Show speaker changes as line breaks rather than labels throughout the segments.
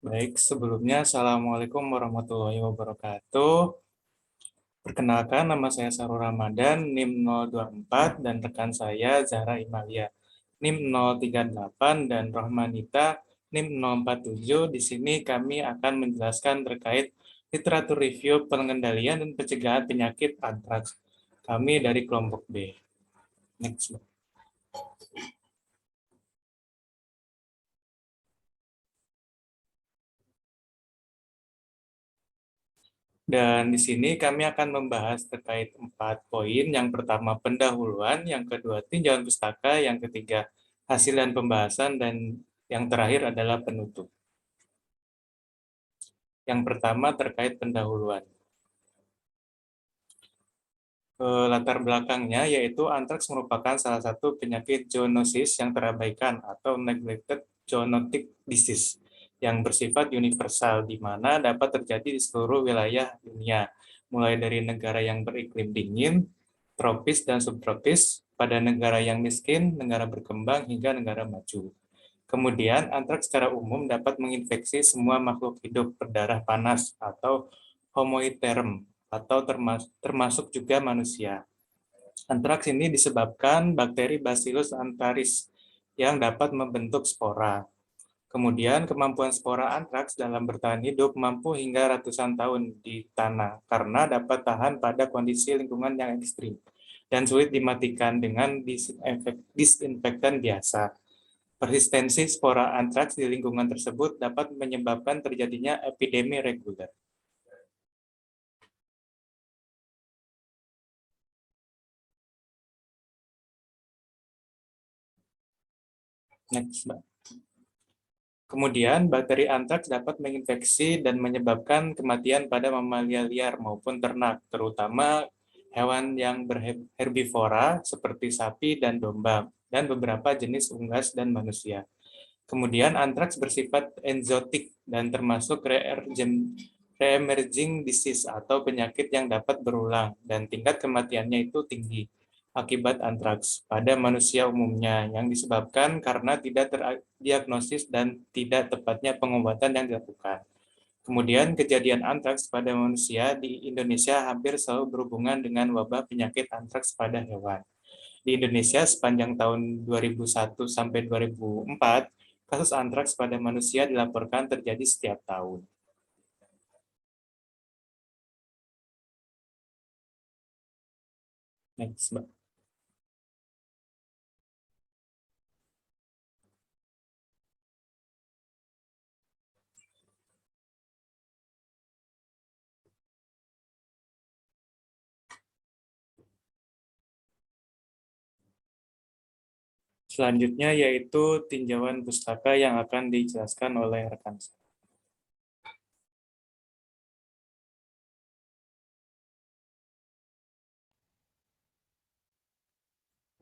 Baik, sebelumnya Assalamualaikum warahmatullahi wabarakatuh. Perkenalkan, nama saya Sarul Ramadan, NIM 024, dan rekan saya Zahra Imalia, NIM 038, dan Rohmanita, NIM 047. Di sini kami akan menjelaskan terkait literatur review pengendalian dan pencegahan penyakit antraks. Kami dari kelompok B. Next. Dan di sini kami akan membahas terkait 4 poin. Yang pertama pendahuluan, yang kedua tinjauan pustaka, yang ketiga hasil dan pembahasan, dan yang terakhir adalah penutup. Yang pertama terkait pendahuluan. Latar belakangnya yaitu antraks merupakan salah satu penyakit zoonosis yang terabaikan atau neglected zoonotic disease yang bersifat universal di mana dapat terjadi di seluruh wilayah dunia, mulai dari negara yang beriklim dingin, tropis dan subtropis, pada negara yang miskin, negara berkembang hingga negara maju. Kemudian, antraks secara umum dapat menginfeksi semua makhluk hidup berdarah panas atau homoiтерm atau termasuk juga manusia. Antraks ini disebabkan bakteri Bacillus anthracis yang dapat membentuk spora. Kemudian kemampuan spora antraks dalam bertahan hidup mampu hingga ratusan tahun di tanah karena dapat tahan pada kondisi lingkungan yang ekstrim dan sulit dimatikan dengan disinfektan biasa. Persistensi spora antraks di lingkungan tersebut dapat menyebabkan terjadinya epidemi reguler. Next, Mbak. Kemudian, bakteri antraks dapat menginfeksi dan menyebabkan kematian pada mamalia liar maupun ternak, terutama hewan yang berherbivora seperti sapi dan domba, dan beberapa jenis unggas dan manusia. Kemudian, antraks bersifat enzotik dan termasuk re-emerging disease atau penyakit yang dapat berulang, dan tingkat kematiannya itu tinggi akibat antraks pada manusia umumnya yang disebabkan karena tidak terdiagnosis dan tidak tepatnya pengobatan yang dilakukan. Kemudian kejadian antraks pada manusia di Indonesia hampir selalu berhubungan dengan wabah penyakit antraks pada hewan. Di Indonesia sepanjang tahun 2001 sampai 2004, kasus antraks pada manusia dilaporkan terjadi setiap tahun. Next, Mbak. Selanjutnya yaitu tinjauan pustaka yang akan dijelaskan oleh rekan saya.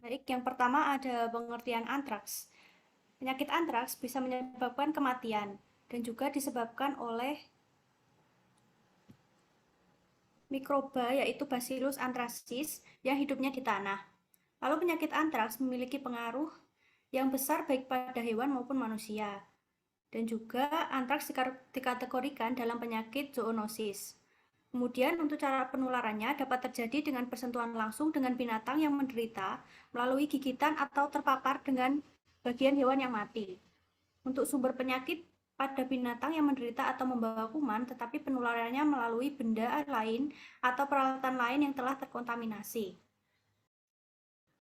Baik, yang pertama ada pengertian antraks. Penyakit antraks bisa menyebabkan kematian dan juga disebabkan oleh mikroba yaitu Bacillus anthracis yang hidupnya di tanah. Lalu penyakit antraks memiliki pengaruh yang besar baik pada hewan maupun manusia. Dan juga antraks dikategorikan dalam penyakit zoonosis. Kemudian untuk cara penularannya dapat terjadi dengan bersentuhan langsung dengan binatang yang menderita melalui gigitan atau terpapar dengan bagian hewan yang mati. Untuk sumber penyakit pada binatang yang menderita atau membawa kuman, tetapi penularannya melalui benda lain atau peralatan lain yang telah terkontaminasi.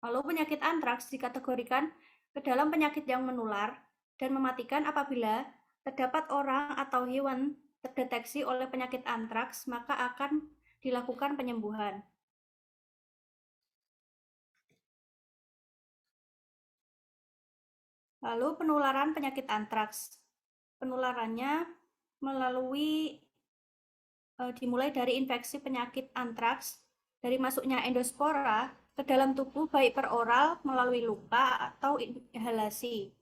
Lalu penyakit antraks dikategorikan ke dalam penyakit yang menular dan mematikan apabila terdapat orang atau hewan terdeteksi oleh penyakit antraks, maka akan dilakukan penyembuhan. Lalu penularan penyakit antraks. Penularannya dimulai dari infeksi penyakit antraks dari masuknya endospora ke dalam tubuh baik per oral melalui luka atau inhalasi.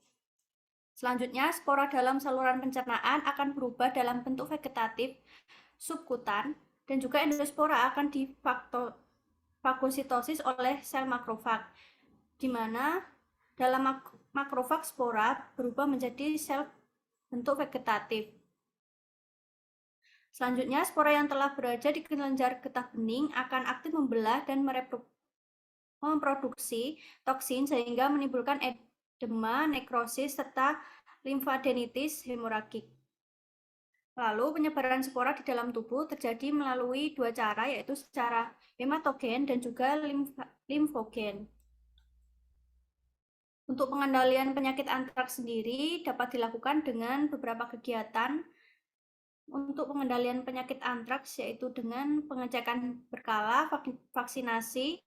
Selanjutnya, spora dalam saluran pencernaan akan berubah dalam bentuk vegetatif subkutan dan juga endospora akan difagositosis oleh sel makrofag, di mana dalam makrofag spora berubah menjadi sel bentuk vegetatif. Selanjutnya, spora yang telah berada di kelenjar getah bening akan aktif membelah dan memproduksi toksin sehingga menimbulkan edema, nekrosis, serta limfadenitis hemoragik. Lalu penyebaran spora di dalam tubuh terjadi melalui dua cara, yaitu secara hematogen dan juga limfogen. Untuk pengendalian penyakit antraks sendiri dapat dilakukan dengan beberapa kegiatan. Untuk pengendalian penyakit antraks yaitu dengan pengecekan berkala, vaksinasi,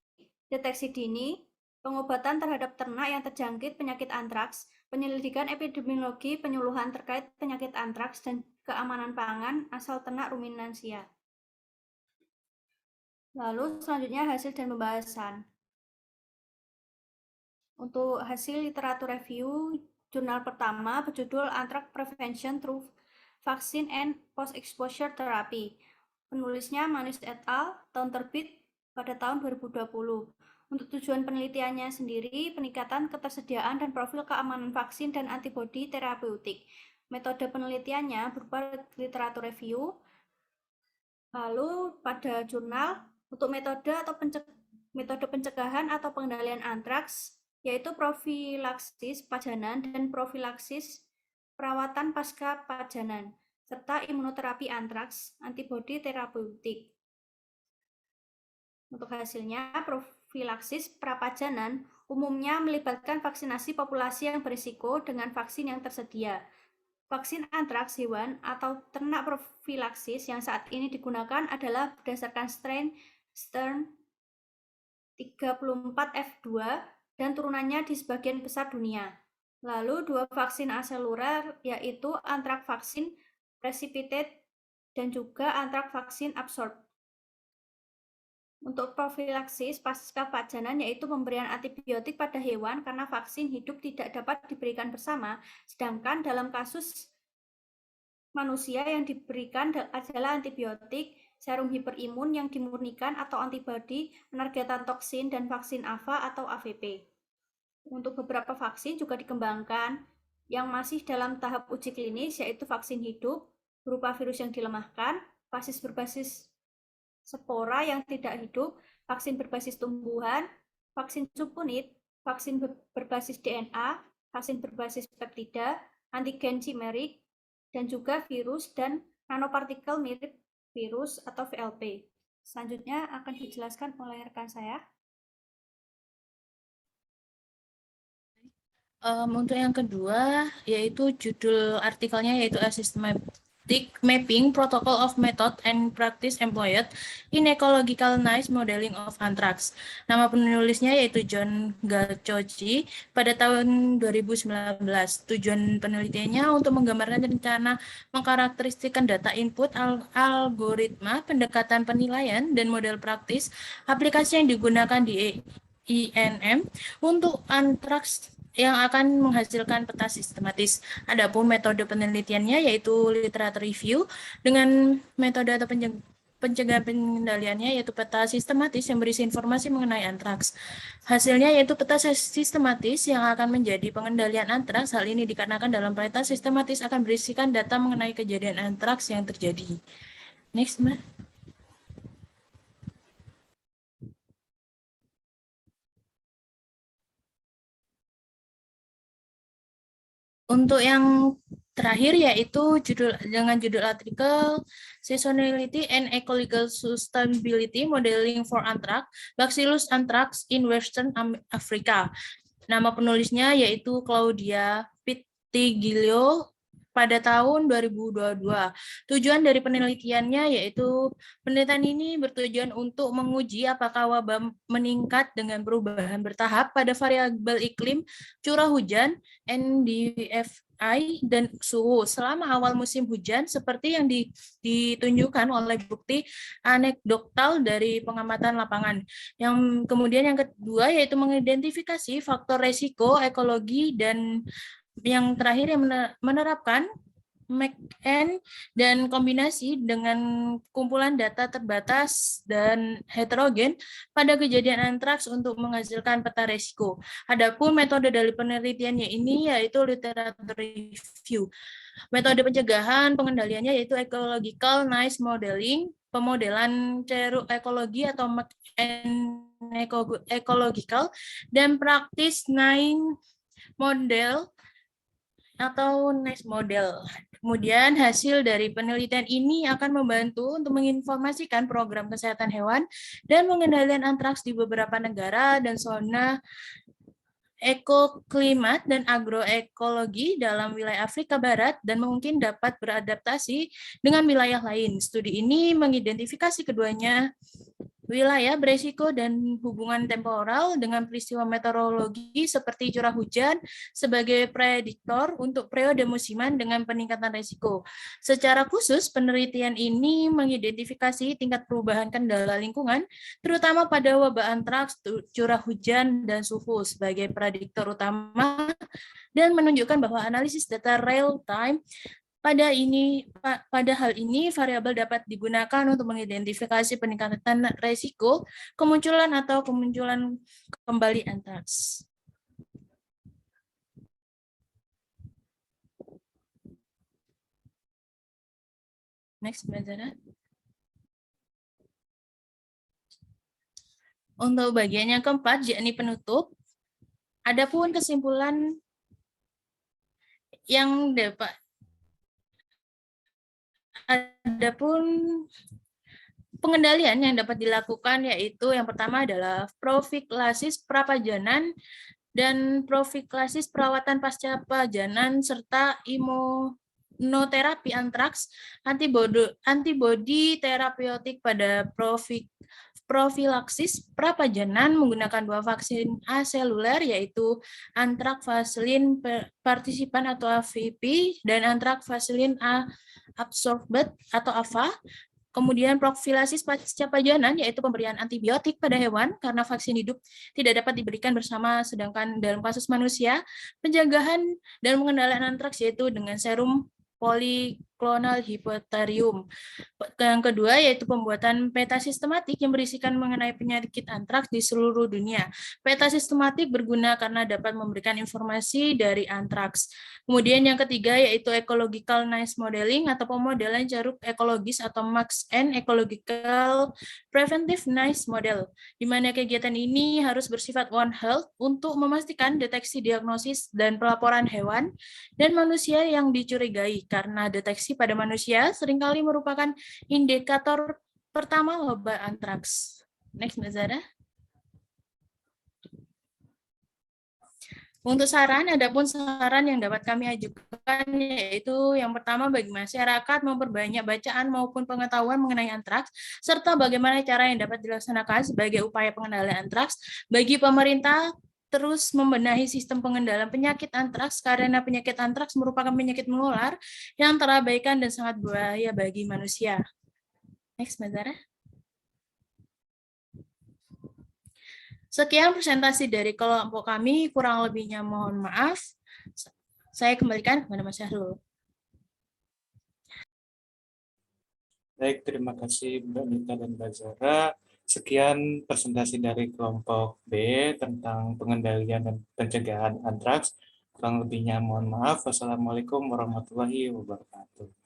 deteksi dini, pengobatan terhadap ternak yang terjangkit penyakit antraks, penyelidikan epidemiologi penyuluhan terkait penyakit antraks, dan keamanan pangan asal ternak ruminansia. Lalu selanjutnya hasil dan pembahasan. Untuk hasil literatur review, jurnal pertama berjudul Anthrax Prevention Through Vaccine and Post-Exposure Therapy. Penulisnya Manus et al., tahun terbit pada tahun 2020. Untuk tujuan penelitiannya sendiri, peningkatan ketersediaan dan profil keamanan vaksin dan antibodi terapeutik. Metode penelitiannya berupa literatur review. Lalu pada jurnal, untuk metode pencegahan atau pengendalian antraks, yaitu profilaksis pajanan dan profilaksis perawatan pasca pajanan, serta imunoterapi antraks, antibodi terapeutik. Untuk hasilnya, profilaksis prapajanan umumnya melibatkan vaksinasi populasi yang berisiko dengan vaksin yang tersedia. Vaksin antraks hewan atau ternak profilaksis yang saat ini digunakan adalah berdasarkan strain Stern 34F2 dan turunannya di sebagian besar dunia. Lalu dua vaksin aseluler yaitu antraks vaksin precipitate dan juga antraks vaksin absorb. Untuk profilaksis pasca pajanan yaitu pemberian antibiotik pada hewan karena vaksin hidup tidak dapat diberikan bersama, sedangkan dalam kasus manusia yang diberikan adalah antibiotik, serum hiperimun yang dimurnikan atau antibodi, penargetan toksin, dan vaksin AVA atau AVP. Untuk beberapa vaksin juga dikembangkan yang masih dalam tahap uji klinis, yaitu vaksin hidup berupa virus yang dilemahkan, vaksin berbasis spora yang tidak hidup, vaksin berbasis tumbuhan, vaksin subunit, vaksin berbasis DNA, vaksin berbasis peptida, antigen chimerik, dan juga virus dan nanopartikel mirip virus atau VLP. Selanjutnya akan dijelaskan oleh rekan saya.
Untuk yang kedua, yaitu judul artikelnya yaitu A Systematic Mapping Protocol of Method and Practice Employed in Ecological Niche Modeling of Anthrax. Nama penulisnya yaitu John Gacciochi pada tahun 2019. Tujuan penelitiannya untuk menggambarkan rencana mengkarakteristikkan data input, algoritma, pendekatan penilaian, dan model praktis aplikasi yang digunakan di INM untuk antraks yang akan menghasilkan peta sistematis. Adapun metode penelitiannya yaitu literatur review dengan metode atau pencegahan pengendaliannya yaitu peta sistematis yang berisi informasi mengenai antraks. Hasilnya yaitu peta sistematis yang akan menjadi pengendalian antraks. Hal ini dikarenakan dalam peta sistematis akan berisikan data mengenai kejadian antraks yang terjadi. Next, Mbak. Untuk yang terakhir yaitu dengan judul artikel Seasonality and Ecological Sustainability Modeling for Anthrax, Bacillus anthrax in Western Africa. Nama penulisnya yaitu Claudia Pittigiglio pada tahun 2022. Tujuan dari penelitiannya yaitu penelitian ini bertujuan untuk menguji apakah wabah meningkat dengan perubahan bertahap pada variabel iklim, curah hujan, NDVI, dan suhu selama awal musim hujan seperti yang ditunjukkan oleh bukti anekdotal dari pengamatan lapangan. Yang kemudian yang kedua yaitu mengidentifikasi faktor resiko ekologi dan yang terakhir yang menerapkan McN dan kombinasi dengan kumpulan data terbatas dan heterogen pada kejadian antraks untuk menghasilkan peta risiko. Adapun metode dari penelitiannya ini yaitu literatur review. Metode pencegahan pengendaliannya yaitu ecological noise modeling, pemodelan ceruk ekologi atau ecological, dan praktis nine model atau nice model. Kemudian hasil dari penelitian ini akan membantu untuk menginformasikan program kesehatan hewan dan pengendalian antraks di beberapa negara dan zona ekoklimat dan agroekologi dalam wilayah Afrika Barat dan mungkin dapat beradaptasi dengan wilayah lain. Studi ini mengidentifikasi keduanya wilayah beresiko dan hubungan temporal dengan peristiwa meteorologi seperti curah hujan sebagai prediktor untuk periode musiman dengan peningkatan risiko. Secara khusus, penelitian ini mengidentifikasi tingkat perubahan kendala lingkungan, terutama pada wabah antraks, curah hujan, dan suhu sebagai prediktor utama, dan menunjukkan bahwa analisis data real time pada hal ini, variabel dapat digunakan untuk mengidentifikasi peningkatan risiko, kemunculan kembali antraks. Next, Mbak Zara. Untuk bagian yang keempat, yakni penutup, adapun kesimpulan yang dapat pengendalian yang dapat dilakukan yaitu yang pertama adalah profilasis prapajanan dan profilasis perawatan pasca pajanan serta imunoterapi antraks, antibodi terapeutik pada profilaksis prapajanan menggunakan 2 vaksin aseluler yaitu antrak vaselin partisipan atau AVP dan antrak vaselin absorbed atau AVA. Kemudian profilasis pasca pajanan yaitu pemberian antibiotik pada hewan karena vaksin hidup tidak dapat diberikan bersama, sedangkan dalam kasus manusia pencegahan dan pengendalian antraks yaitu dengan serum poliklonal hipotherium. Yang kedua yaitu pembuatan peta sistematik yang berisikan mengenai penyakit antraks di seluruh dunia. Peta sistematik berguna karena dapat memberikan informasi dari antraks. Kemudian yang ketiga yaitu ecological noise modeling atau pemodelan ceruk ekologis atau MaxN ecological preventive noise model, di mana kegiatan ini harus bersifat One Health untuk memastikan deteksi diagnosis dan pelaporan hewan dan manusia yang dicurigai, karena deteksi pada manusia seringkali merupakan indikator pertama wabah antraks. Next, Mbak Zara. Untuk adapun saran yang dapat kami ajukan yaitu yang pertama bagi masyarakat memperbanyak bacaan maupun pengetahuan mengenai antraks, serta bagaimana cara yang dapat dilaksanakan sebagai upaya pengendalian antraks. Bagi pemerintah terus membenahi sistem pengendalian penyakit antraks karena penyakit antraks merupakan penyakit menular yang terabaikan dan sangat berbahaya bagi manusia. Next, Mbak Zara. Sekian presentasi dari kelompok kami, kurang lebihnya mohon maaf. Saya kembalikan kepada Mas Syahrul.
Baik, terima kasih Mbak Nita dan Mbak Zara. Sekian presentasi dari kelompok B tentang pengendalian dan pencegahan antraks. Kurang lebihnya mohon maaf. Wassalamualaikum warahmatullahi wabarakatuh.